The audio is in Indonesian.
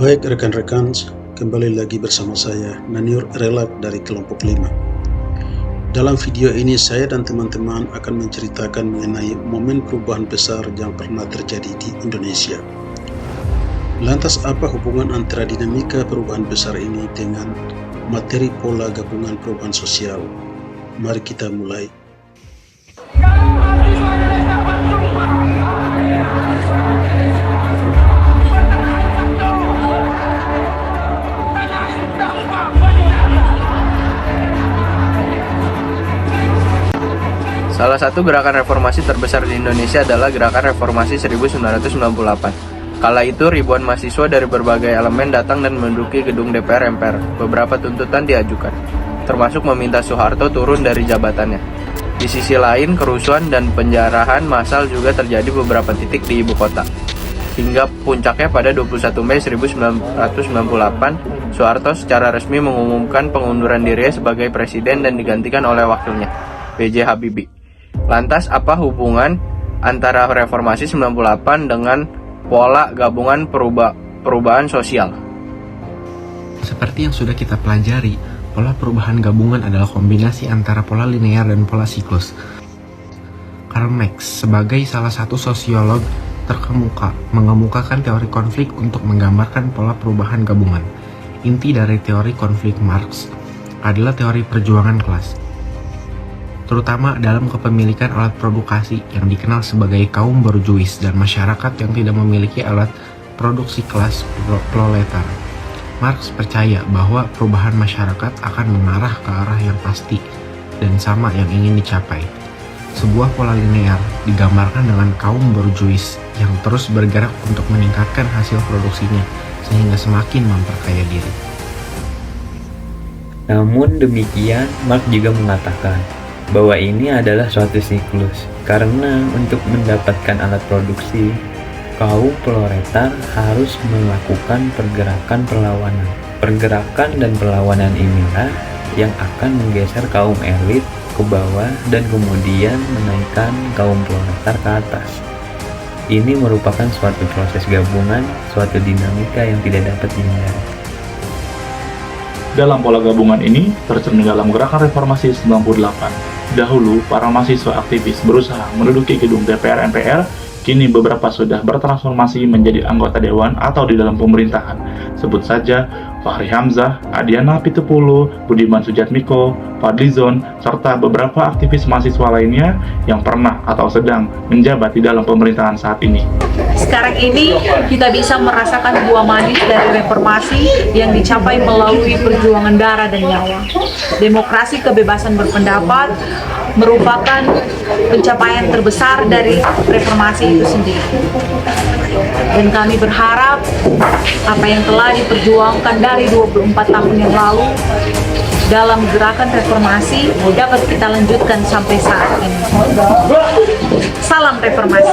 Baik rekan-rekan, kembali lagi bersama saya Naniur Relak dari kelompok 5. Dalam video ini saya dan teman-teman akan menceritakan mengenai momen perubahan besar yang pernah terjadi di Indonesia. Lantas apa hubungan antara dinamika perubahan besar ini dengan materi pola gabungan perubahan sosial? Mari kita mulai. Salah satu gerakan reformasi terbesar di Indonesia adalah Gerakan Reformasi 1998. Kala itu, ribuan mahasiswa dari berbagai elemen datang dan menduduki gedung DPR MPR. Beberapa tuntutan diajukan, termasuk meminta Soeharto turun dari jabatannya. Di sisi lain, kerusuhan dan penjarahan massal juga terjadi beberapa titik di ibu kota. Hingga puncaknya pada 21 Mei 1998, Soeharto secara resmi mengumumkan pengunduran dirinya sebagai presiden dan digantikan oleh wakilnya, B.J. Habibie. Lantas apa hubungan antara reformasi 98 dengan pola gabungan perubahan sosial? Seperti yang sudah kita pelajari, pola perubahan gabungan adalah kombinasi antara pola linear dan pola siklus. Karl Marx sebagai salah satu sosiolog terkemuka mengemukakan teori konflik untuk menggambarkan pola perubahan gabungan. Inti dari teori konflik Marx adalah teori perjuangan kelas, terutama dalam kepemilikan alat produksi yang dikenal sebagai kaum borjuis dan masyarakat yang tidak memiliki alat produksi kelas proletar. Marx percaya bahwa perubahan masyarakat akan mengarah ke arah yang pasti dan sama yang ingin dicapai. Sebuah pola linear digambarkan dengan kaum borjuis yang terus bergerak untuk meningkatkan hasil produksinya sehingga semakin memperkaya diri. Namun demikian, Marx juga mengatakan bahwa ini adalah suatu siklus, karena untuk mendapatkan alat produksi, kaum proletar harus melakukan pergerakan perlawanan. Pergerakan dan perlawanan inilah yang akan menggeser kaum elit ke bawah dan kemudian menaikkan kaum proletar ke atas. Ini merupakan suatu proses gabungan, suatu dinamika yang tidak dapat dihindari. Dalam pola gabungan ini tercermin dalam gerakan reformasi 98. Dahulu, para mahasiswa aktivis berusaha menduduki gedung DPR MPR, kini beberapa sudah bertransformasi menjadi anggota dewan atau di dalam pemerintahan. Sebut saja Fahri Hamzah, Adiana Pitupulu, Budiman Sujatmiko, Fadlizon, serta beberapa aktivis mahasiswa lainnya yang pernah atau sedang menjabat di dalam pemerintahan saat ini. Sekarang ini kita bisa merasakan buah manis dari reformasi yang dicapai melalui perjuangan darah dan nyawa. Demokrasi kebebasan berpendapat merupakan pencapaian terbesar dari reformasi itu sendiri. Dan kami berharap apa yang telah diperjuangkan dari 24 tahun yang lalu dalam gerakan reformasi dapat kita lanjutkan sampai saat ini. Salam reformasi.